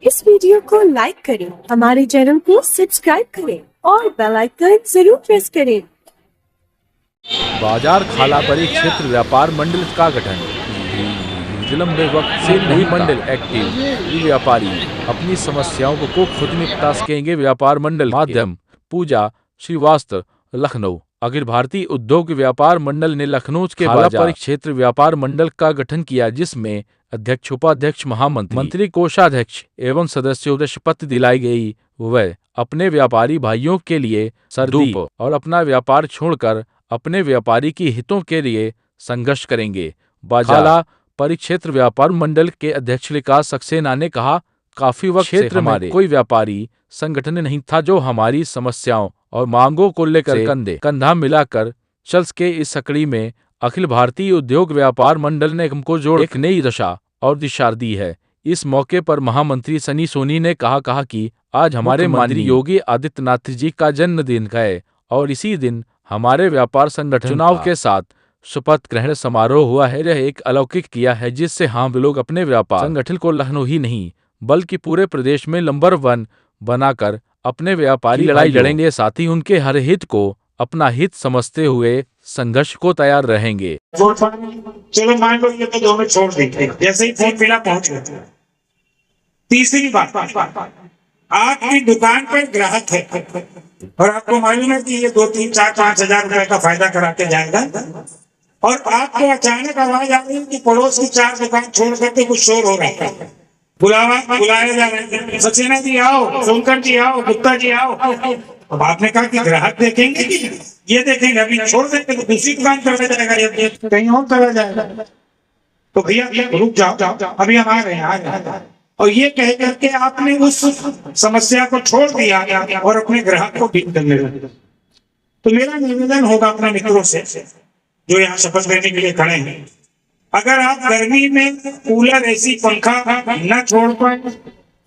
इस वीडियो को लाइक करें, हमारे चैनल को सब्सक्राइब करें और बेल आइकन जरूर प्रेस करें। बाजार खाला परिक्षेत्र व्यापार मंडल का गठन। लंबे वक्त से नहीं मंडल एक्टिव। व्यापारी अपनी समस्याओं को खुद निपटा सकेंगे। व्यापार मंडल माध्यम। पूजा श्रीवास्तव, लखनऊ। अखिल भारतीय उद्योग व्यापार मंडल ने लखनऊ के खाला परिक्षेत्र व्यापार मंडल का गठन किया, जिसमें अध्यक्ष, उपाध्यक्ष, महामंत्री, मंत्री, कोषाध्यक्ष एवं सदस्यों को शपथ दिलाई गई। वह अपने व्यापारी भाइयों के लिए सर्दी और अपना व्यापार छोड़कर अपने व्यापारी के हितों के लिए संघर्ष करेंगे। खाला परिक्षेत्र व्यापार मंडल के अध्यक्ष विकास सक्सेना ने कहा, काफी वक्त क्षेत्र में कोई व्यापारी संगठन नहीं था जो हमारी समस्याओं और मांगों को लेकर कंधे कंधा मिलाकर चल सके। इस कड़ी में अखिल भारतीय उद्योग व्यापार मंडल ने हमको जोड़ एक नई दशा और दिशा दी है। इस मौके पर महामंत्री सनी सोनी ने कहा कि आज हमारे माननीय योगी आदित्यनाथ जी का जन्मदिन है और इसी दिन हमारे व्यापार संगठन चुनाव के साथ शपथ ग्रहण समारोह हुआ है। यह एक अलौकिक किया है, जिससे हम लोग अपने व्यापार संगठन को लखनऊ ही नहीं बल्कि पूरे प्रदेश में नंबर 1 बनाकर अपने व्यापारी लड़ाई लड़ेंगे। साथ ही उनके हर हित को अपना हित समझते हुए संघर्ष को तैयार रहेंगे। चलो मान लो ये तो दोनों छोड़ देंगे, जैसे ही फोन मिला पहुंच गए। तीसरी बात, आपकी दुकान पर ग्राहक है और आपको मालूम है कि ये 2, 3, 4, 5 हजार रुपए का फायदा कराते जाएगा और आपको अचानक आवाज आ रही है कि पड़ोस की 4 दुकान छोड़ करके कुछ शोर हो रहा है। बुलाया जा रहा है, सक्सेना जी आओ, सोनकर जी आओ, गुप्ता जी आओ। अब आपने कहा कि ग्राहक देखेंगे, ये देखेंगे, अभी छोड़ देंगे तो दूसरी दुकान चला जाएगा, ये कहीं और चला जाएगा। तो भैया रुक जाओ, अभी हम आ रहे हैं। और ये कह करके आपने उस समस्या को छोड़ दिया और अपने ग्राहक को डील करने लगे। तो मेरा निवेदन होगा अपने मित्रों से जो यहाँ शपथ लेने के लिए खड़े हैं, अगर आप गर्मी में कूलर, एसी, पंखा न छोड़ पाए,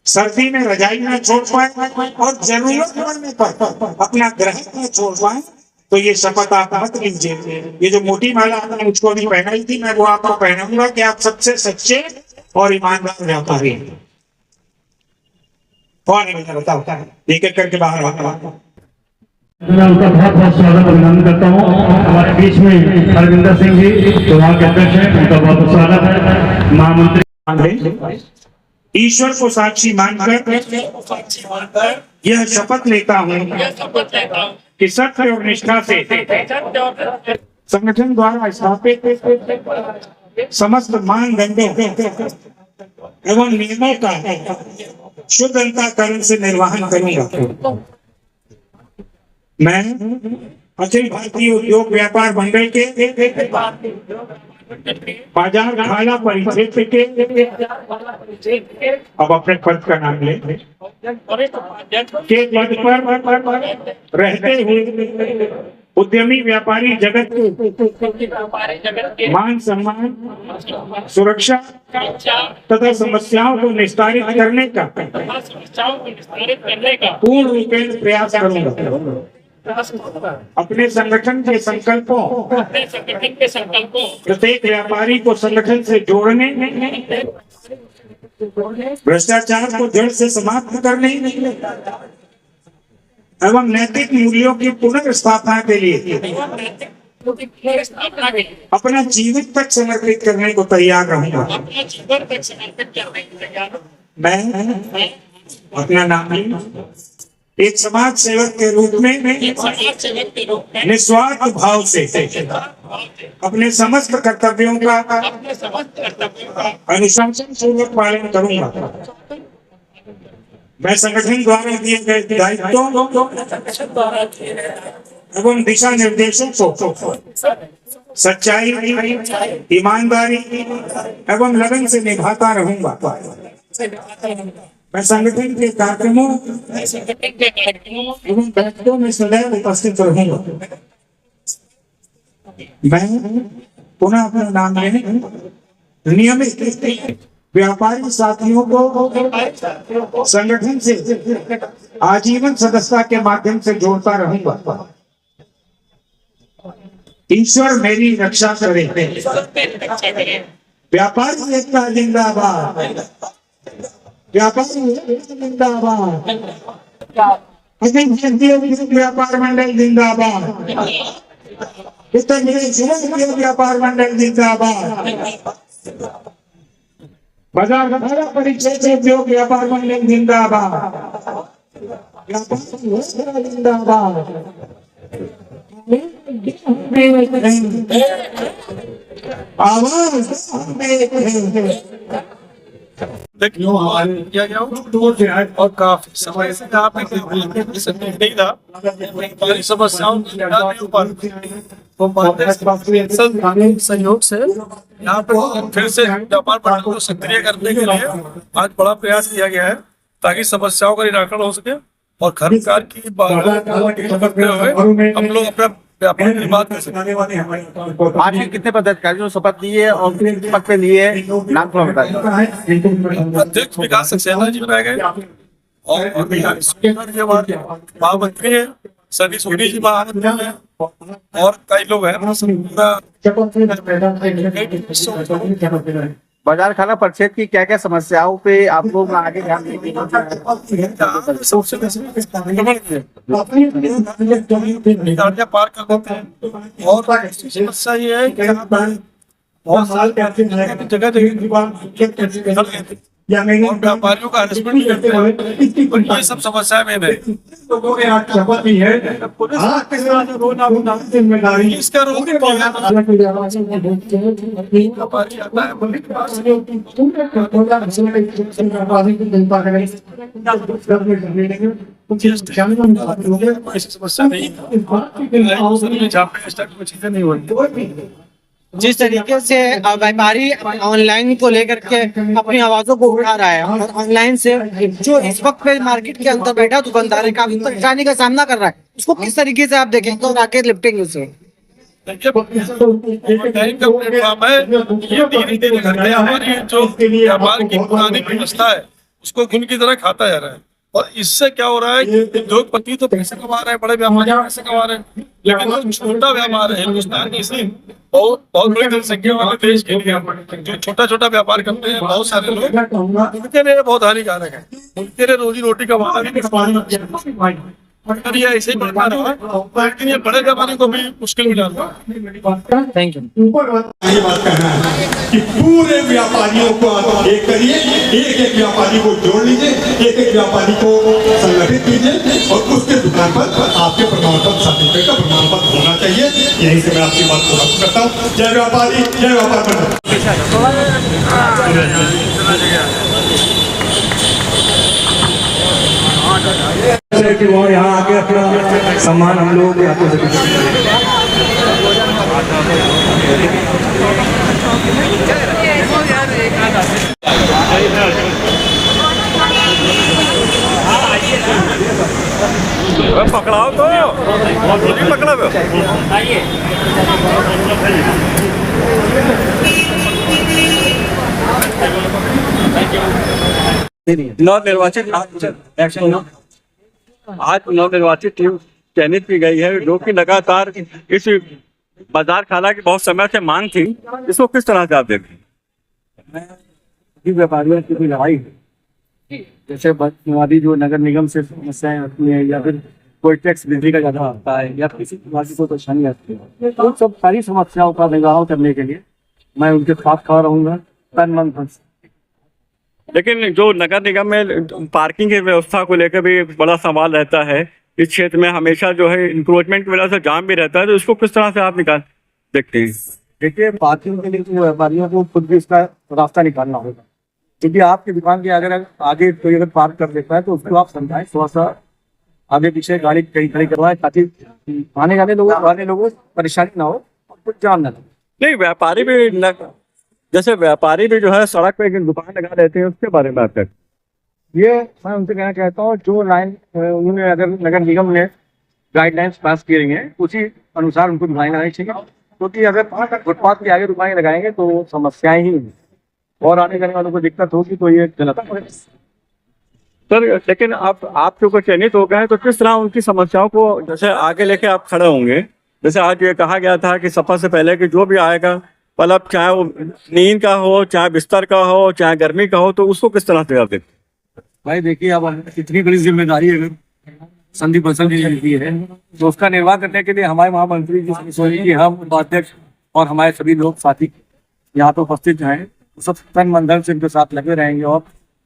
सर्दी में रजाई न छोड़ पाए और जरूरत पड़ने पर अपना ग्राहक न छोड़ पाए, तो ये शपथ आप मत लीजिए। ये जो मोटी माला आपने मुझको अभी पहनाई थी, मैं वो आपको पहनाऊंगा कि आप सबसे सच्चे और ईमानदार व्यापारी हैं। कौन है मुझे बताओ, एक एक करके बाहर आता। मैं उनका बहुत बहुत स्वागत अभिनंदन करता हूँ। हमारे बीच में हरविंदर सिंह जी जो वहाँ के अध्यक्ष हैं, उनका बहुत बहुत स्वागत है। महामंत्री, ईश्वर को साक्षी मानकर यह शपथ लेता हूँ कि सत्य और निष्ठा से संगठन द्वारा स्थापित समस्त मानदंडों एवं नियमों का शुद्ध अंतःकरण से निर्वहन करूंगा। मैं अखिल भारतीय उद्योग व्यापार मंडल के बाजार खाला परिक्षेत्र के, अब अपने पद का नाम ले, के पद पर रहते हुए उद्यमी व्यापारी जगत के मान सम्मान, सुरक्षा तथा समस्याओं को निस्तारित करने का पूर्ण रूपेण प्रयास करूंगा। अपने संगठन के संकल्पों प्रत्येक व्यापारी को संगठन से जोड़ने, भ्रष्टाचार को जड़ से समाप्त करने एवं नैतिक मूल्यों की पुनर्स्थापना के लिए अपना जीवन तक समर्पित करने को तैयार रहूंगा। मैं अपना नाम एक समाज सेवक के रूप में निस्वार्थ भाव से अपने समस्त कर्तव्यों का अनुशासन पूर्वक पालन करूंगा। मैं संगठन द्वारा दिए गए दायित्वों एवं दिशा निर्देशों को सच्चाई, ईमानदारी एवं लगन से निभाता रहूंगा। मैं संगठन के कार्यक्रमों एवं बैठकों में सदैव उपस्थित रहूंगा। मैं पुनः अपना नाम लेने नियमित व्यापारी साथियों को संगठन से आजीवन सदस्यता के माध्यम से जोड़ता रहूंगा। ईश्वर मेरी रक्षा करे। व्यापारी एकता जिंदाबाद। व्यापारी जिंदाबाद, अखिल भारतीय विश्व व्यापार मंडल जिंदाबाद, उत्तर प्रदेश जिला व्यापार मंडल जिंदाबाद, बाजार घाटा परिक्षेत्र उद्योग व्यापार मंडल जिंदाबाद, व्यापार जिंदाबाद, आवाज और काफी समय से यहाँ पे नहीं था, हमारी समस्याओं सहयोग से यहाँ पर फिर से व्यापार मंडल को सक्रिय करने के लिए आज बड़ा प्रयास किया गया है ताकि समस्याओं का निराकरण हो सके और घर विकार की करते हुए हम लोग अपना व्यापार की बात कर सकते। आज के कितने पदाधिकारियों शपथ लिए और किस पद पे लिए, नाम थोड़ा बताइए। अध्यक्ष विकास सक्सेना जी बनाए गए और महामंत्री है सभी सोनी जी महामंत्री है और कई लोग हैं पूरा। बाजार खाना परिक्षेत्र की क्या क्या समस्याओं पे आप लोग आगे ध्यान देंगे? गाड़ियाँ पार कर देते हैं और समस्या ये है कि बहुत सारे जगह जगह और व्यापारियों का हरासमेंट करते हैं और ये सब समस्या में है। इसका रोक व्यापारी आता है समस्या नहीं चीजें नहीं होती। जिस तरीके से व्यापारी ऑनलाइन को लेकर के अपनी आवाजों को उठा रहा है और ऑनलाइन से जो इस वक्त पे मार्केट के अंदर बैठा दुकानदार है काफी परेशानी का सामना कर रहा है, उसको किस तरीके से आप देखेंगे और आके लिफ्टिंग उसे हमारी जो व्यापार की पुरानी व्यवस्था है उसको घुन की तरह खाता जा रहा है और इससे क्या हो रहा है कि उद्योगपति तो पैसे कमा रहे हैं, बड़े व्यापारी पैसे कमा रहे हैं, लेकिन जो छोटा व्यापार है हिंदुस्तान की इसी बहुत बड़ी जनसंख्या वाले देश के लिए जो छोटा छोटा व्यापार करते हैं बहुत सारे लोग, उनके लिए बहुत हानिकारक है। उनके लिए रोजी रोटी कमाना भी अगर ये ऐसे ही बढ़ता रहा लेकिन ये बड़े व्यापारी को भी मुश्किल में डाल रहा है। Thank you. ये बात कहना है कि पूरे व्यापारियों को एक करिए, एक एक व्यापारी को जोड़ लीजिए, एक एक व्यापारी को संगठित कीजिए और उसके दुकान पर आपके प्रमाण पत्र सर्टिफिकेट का प्रमाण पत्र होना चाहिए। यही से मैं आपकी बात को खत्म करता हूँ। जय व्यापारी, जय व्यापार कि वो यहाँ आके अपना सम्मान हम लोग पकड़ाओ तो पकड़ा नवनिर्वाचित आज नवनिर्वाचित टीम चयनित की गई है जो कि लगातार इस बाजार खाना की बहुत समय से मांग थी, इसको किस तरह से आप देखें? व्यापारियों की भी लड़ाई है, जैसे बदमाशी जो नगर निगम से समस्याएं आती हैं या फिर कोई टैक्स बिजली का ज्यादा आता है या किसी प्रकार की कोई परेशानी आती है, तो सब सारी समस्याओं का निवारण करने के लिए मैं उनके साथ खड़ा रहूंगा तन मन धन से। लेकिन जो नगर निगम में पार्किंग की व्यवस्था को लेकर भी बड़ा सवाल रहता है, इस क्षेत्र में हमेशा जो है इंक्रोचमेंट की वजह से जाम भी रहता है, तो इसको किस तरह से आप निकाल देखते हैं? देखिए, पार्किंग के लिए तो व्यापारियों को खुद भी इसका रास्ता निकालना होगा, क्योंकि आपकी दुकान के अगर आगे कोई अगर पार्क कर देता है तो उसको आप समझाएं, थोड़ा सा आगे पीछे गाड़ी कहीं खड़ी करवाएं ताकि आने वाले लोगों परेशानी ना हो और कुछ जाम ना लगे। नहीं, व्यापारी भी जैसे व्यापारी भी जो है सड़क पे एक दुकान लगा देते हैं, उसके बारे में आप तक ये मैं उनसे कहना चाहता हूँ, जो लाइन उन्होंने अगर नगर निगम ने गाइडलाइंस पास की रही हैं उसी अनुसार उनको दुकानें लगानी चाहिए, क्योंकि अगर फुटपाथ के आगे दुकानें लगाएंगे तो समस्याएं ही और आने जाने वालों को दिक्कत होगी, तो ये गलत है सर। लेकिन आप जो चयनित हो गए हैं तो किस तरह उनकी समस्याओं को जैसे आगे लेके आप खड़े होंगे? जैसे आज ये कहा गया था कि सफा से पहले कि जो भी आएगा, मतलब चाहे वो नींद का हो, चाहे बिस्तर का हो, चाहे गर्मी का हो, तो उसको किस तरह से आप देखते? भाई देखिए, अब इतनी बड़ी जिम्मेदारी अगर संदीप बंसल जी ने दी है तो उसका निर्वाह करने के लिए हमारे महामंत्री जी सोनी जी, हम उपाध्यक्ष और हमारे सभी लोग साथी यहाँ पे उपस्थित हैं, सब तन मन धन से इनके साथ लगे रहेंगे। और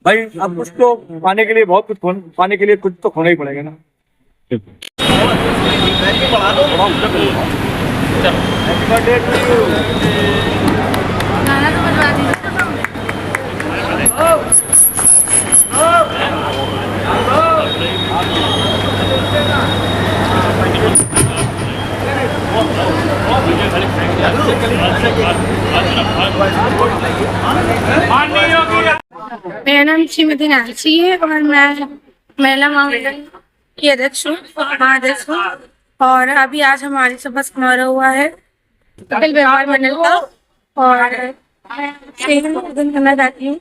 भाई अब कुछ तो पाने के लिए पाने के लिए कुछ तो खोना ही पड़ेगा ना। मेरा नाम श्रीमती नांसी है और मैं महिला महामंडल की अध्यक्ष हूँ, महाअध्यक्ष हूँ। और अभी आज हमारी सभा समारोह हुआ है अखिल व्यापार मंडल का। और मैं निवेदन करना चाहती हूँ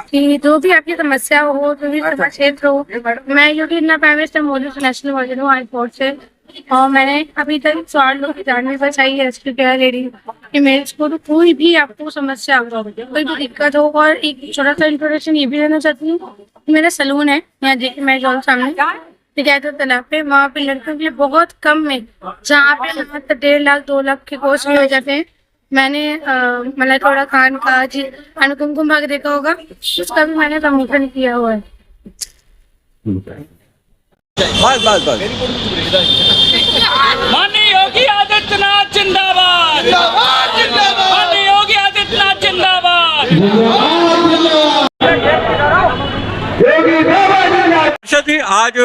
कि जो भी आपकी समस्या हो, जो भी सभा क्षेत्र हो, मैं योगी प्राइम मिनिस्टर मोदी से नेशनल वर्जन हूँ हाई कोर्ट से। और मैंने अभी तक 4 लोग की जानवी बचाई है रेस्क्यू केयर लेडी इमेज को। तो कोई भी आपको समस्या हो, कोई भी दिक्कत हो। और एक छोटा सा इंट्रोडक्शन ये भी देना चाहती हूँ, मेरा सलून है यहाँ देखिए मेरे जॉल सामने तो तालाब पे, वहाँ पे लड़कियों के लिए बहुत कम में, जहाँ पे 1.5 लाख 2 लाख के कोर्स भी हो जाते हैं। मैंने मतलब थोड़ा खान का अनुकुमकुम भाग देखा होगा, उसका भी मैंने प्रमोशन किया हुआ है। माननीय योगी आदित्यनाथ जिंदाबाद, माननीय योगी आदित्यनाथ जिंदाबाद। जी, आज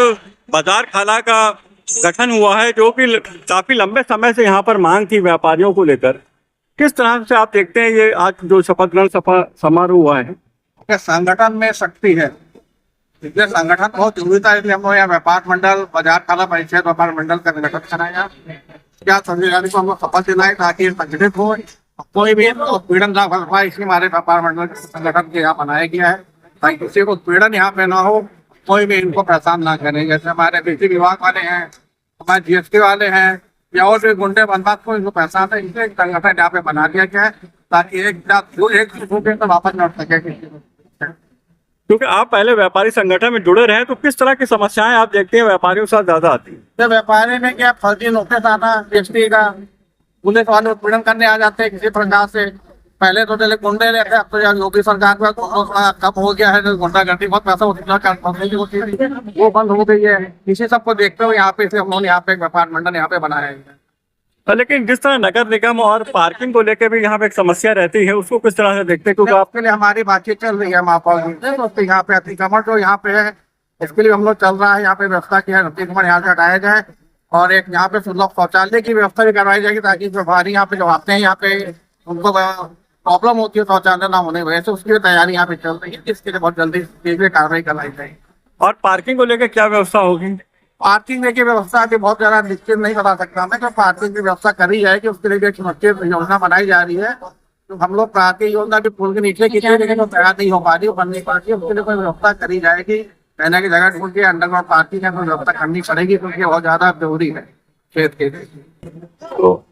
बाजार खाना का गठन हुआ है, जो कि काफी लंबे समय से यहाँ पर मांग थी व्यापारियों को लेकर। किस तरह से आप देखते हैं ये आज जो शपथ ग्रहण समारोह हुआ है? संगठन में शक्ति है, इसलिए संगठन बहुत जरूरी था। इसलिए हम लोग यहाँ व्यापार मंडल, बाजार खाना परिषद व्यापार मंडल का गठन कराया। क्या संविधान को हम लोग शपथ दिलाए ताकि संगठित हो, कोई भी उत्पीड़न ना हो पाए। इसलिए हमारे व्यापार मंडल संगठन के यहाँ बनाया गया है ताकि किसी को उत्पीड़न यहाँ पे ना हो, कोई भी इनको परेशान ना करे। जैसे हमारे बिजली विभाग वाले हैं, हमारे जीएसटी वाले हैं, या और भी गुंडे बनबाद को इनको परेशान है। इसलिए एक संगठन यहाँ पे बना दिया गया है ताकि एक तो वापस लौट सके। क्योंकि आप पहले व्यापारी संगठन में जुड़े रहे, तो किस तरह की समस्याएं आप देखते हैं व्यापारियों के साथ ज्यादा आती है? तो व्यापारी में क्या फर्जी नोटिस आना, जीएसटी का, पुलिस वाले उत्पीड़न करने आ जाते हैं किसी प्रकार से। पहले तो चले गुंडे रहते, अब तो योगी सरकार में कम हो गया है, गुंडागर्दी बहुत पैसा वो बंद हो गई है। इसी सबको देखते हुए यहाँ पे हम लोग यहाँ पे व्यापार मंडल यहाँ पे बनाया है। लेकिन जिस तरह नगर निगम और पार्किंग को लेकर भी यहाँ पे एक समस्या रहती है, उसको किस तरह से देखते हैं? क्योंकि आपके लिए हमारी बातचीत चल रही है महापौर जी से, तो यहाँ पे अतिक्रमण जो यहाँ पे है इसके लिए हम लोग चल रहा है, यहाँ पे व्यवस्था की है अतिक्रमण यहाँ से हटाया जाए। और एक यहाँ पे सुलभ शौचालय की व्यवस्था भी करवाई जाएगी ताकि व्यापारी यहाँ पे जो आते हैं यहाँ पे उनको प्रॉब्लम होती है शौचालय ना होने की वजह से, उसकी तैयारी यहाँ पे चल रही है, जिसके लिए बहुत जल्दी कार्रवाई करवाई जाएगी। और पार्किंग को लेकर क्या व्यवस्था होगी? पार्किंग की व्यवस्था अभी बहुत ज्यादा निश्चित नहीं बता सकता मैं, कि पार्किंग की व्यवस्था करी जाएगी, उसके लिए एक सुनिश्चित योजना बनाई जा रही है। तो हम लोग पार्किंग योजना भी पुल के नीचे की थी, लेकिन वो तैयार नहीं हो पा रही, बन नहीं पा रही है। उसके लिए कोई व्यवस्था करी जाएगी, रहने की जगह ढूंढ के अंडरग्राउंड पार्किंग है तो व्यवस्था करनी पड़ेगी, क्योंकि बहुत ज्यादा जरूरी है खेत के लिए। तो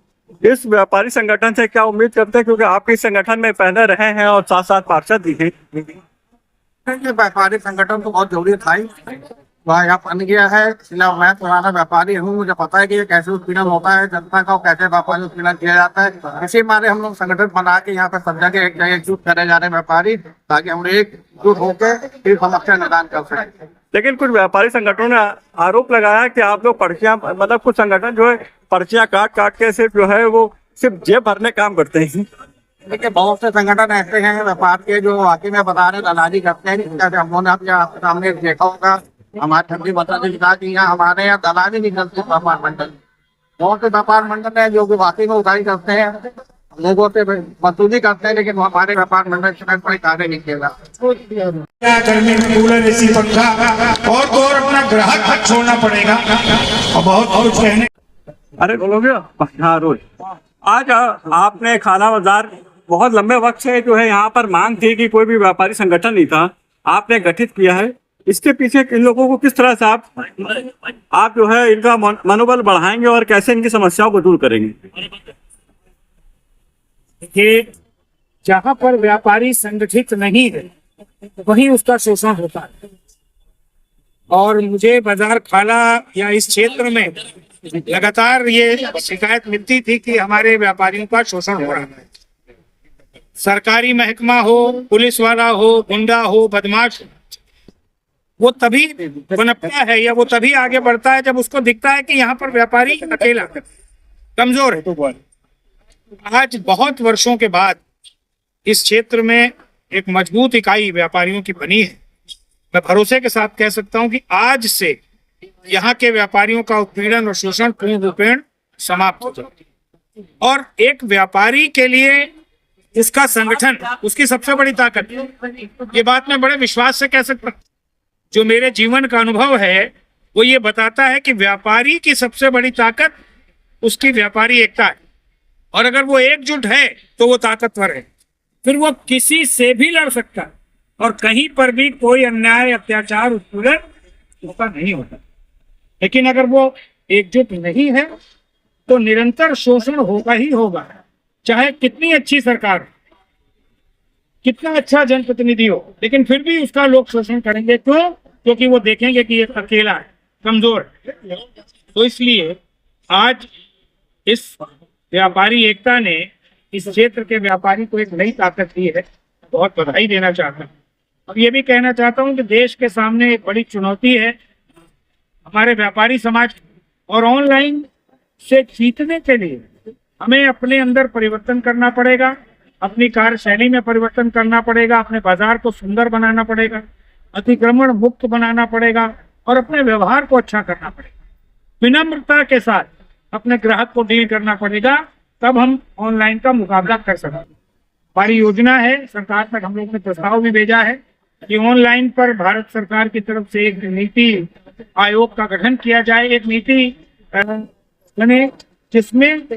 इस व्यापारी संगठन से क्या उम्मीद करते हैं, क्योंकि आप इस संगठन में पहले रहे हैं और साथ साथ पार्षद भी हैं? व्यापारी संगठन तो बहुत जरूरी था ही, वह यहाँ बन गया है। मैं पुराना व्यापारी हूँ, मुझे पता है कि ये कैसे उत्पीड़न होता है जनता का, कैसे व्यापारी उत्पीड़न किया जाता है। इसी मारे हम लोग संगठन बना के यहाँ पे सब जगह एक जगह एकजुट करे जा रहे हैं व्यापारी, ताकि हम लोग एकजुट होकर इस समस्या निदान कर सकें। लेकिन कुछ व्यापारी संगठनों ने आरोप लगाया कि आप लोग पर्चियां, मतलब कुछ संगठन जो है पर्चियां काट के सिर्फ जो है वो सिर्फ जेब भरने काम करते हैं। देखिए बहुत से संगठन ऐसे हैं व्यापार के जो वाकई में बता रहे दलाली करते हैं। हम लोगों ने आपके सामने देखा होगा, हमारे ठंडी बता ने कहा कि यहाँ हमारे यहाँ दलाली नहीं करते व्यापार मंडल। बहुत से व्यापार मंडल है जो कि वाकई में उधारी करते हैं, लोगों से वसूली करते हैं, लेकिन हमारे व्यापार मंडल से कोई कार्य नहीं किया। गर्मी में कूलर, एसी, पंखा और अपना ग्राहक छोड़ना पड़ेगा और बहुत कुछ कहने। अरे बोलोगे? हाँ रोज। आज आपने खाना बाजार बहुत लंबे वक्त से जो है यहाँ पर मांग थी कि कोई भी व्यापारी संगठन नहीं था, आपने गठित किया है। इसके पीछे इन लोगों को किस तरह से आप जो है इनका मनोबल बढ़ाएंगे और कैसे इनकी समस्याओं को दूर करेंगे? देखिए, जहाँ पर व्यापारी संगठित नहीं है वहीं उसका शोषण होता है। और मुझे बाजार खाला या इस क्षेत्र में लगातार ये शिकायत मिलती थी कि हमारे व्यापारियों का शोषण हो रहा है। सरकारी महकमा हो, पुलिस वाला हो, गुंडा हो, बदमाश, वो तभी पनपता है या वो तभी आगे बढ़ता है जब उसको दिखता है कि यहाँ पर व्यापारी अकेला कमजोर है। आज बहुत वर्षों के बाद इस क्षेत्र में एक मजबूत इकाई व्यापारियों की बनी है। मैं भरोसे के साथ कह सकता हूं कि आज से यहाँ के व्यापारियों का उत्पीड़न और शोषण पूर्ण रूपेण समाप्त हो जाए। और एक व्यापारी के लिए इसका संगठन उसकी सबसे बड़ी ताकत है। ये बात मैं बड़े विश्वास से कह सकता हूँ। जो मेरे जीवन का अनुभव है वो ये बताता है कि व्यापारी की सबसे बड़ी ताकत उसकी व्यापारी एकता है। और अगर वो एकजुट है तो वो ताकतवर है, फिर वो किसी से भी लड़ सकता है और कहीं पर भी कोई अन्याय, अत्याचार, उत्पीड़न उसका नहीं होता। लेकिन अगर वो एकजुट नहीं है तो निरंतर शोषण होगा ही होगा, चाहे कितनी अच्छी सरकार, कितना अच्छा जनप्रतिनिधि हो, लेकिन फिर भी उसका लोग शोषण करेंगे। क्यों? क्योंकि वो देखेंगे कि ये अकेला है, कमजोर है। तो इसलिए आज इस व्यापारी एकता ने इस क्षेत्र के व्यापारी को एक नई ताकत दी है। बहुत बधाई देना चाहता हूँ। अब ये भी कहना चाहता हूँ कि देश के सामने एक बड़ी चुनौती है हमारे व्यापारी समाज, और ऑनलाइन से जीतने के लिए हमें अपने अंदर परिवर्तन करना पड़ेगा, अपनी कार्यशैली में परिवर्तन करना पड़ेगा, अपने बाजार को सुंदर बनाना पड़ेगा, अतिक्रमण मुक्त बनाना पड़ेगा और अपने व्यवहार को अच्छा करना पड़ेगा। विनम्रता के साथ अपने ग्राहक को डील करना पड़ेगा, तब हम ऑनलाइन का मुकाबला कर सकते हैं। हमारी योजना है, सरकार तक हम लोग ने प्रस्ताव भी भेजा है कि ऑनलाइन पर भारत सरकार की तरफ से एक नीति आयोग का गठन किया जाए। एक नीति बने जिसमें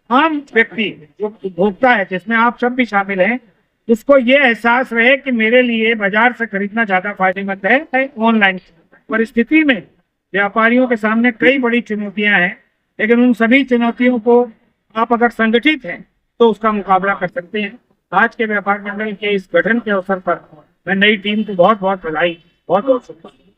आम व्यक्ति जो उपभोक्ता है, जिसमें आप सब भी शामिल हैं, उसको ये एहसास रहे कि मेरे लिए बाजार से खरीदना ज्यादा फायदेमंद है ऑनलाइन। परिस्थिति में व्यापारियों के सामने कई बड़ी चुनौतियां हैं, लेकिन उन सभी चुनौतियों को आप अगर संगठित हैं तो उसका मुकाबला कर सकते हैं। आज के व्यापार मंडल के इस गठन के अवसर पर मैं नई टीम को बहुत बहुत बधाई, बहुत बहुत शुभकामनाएं।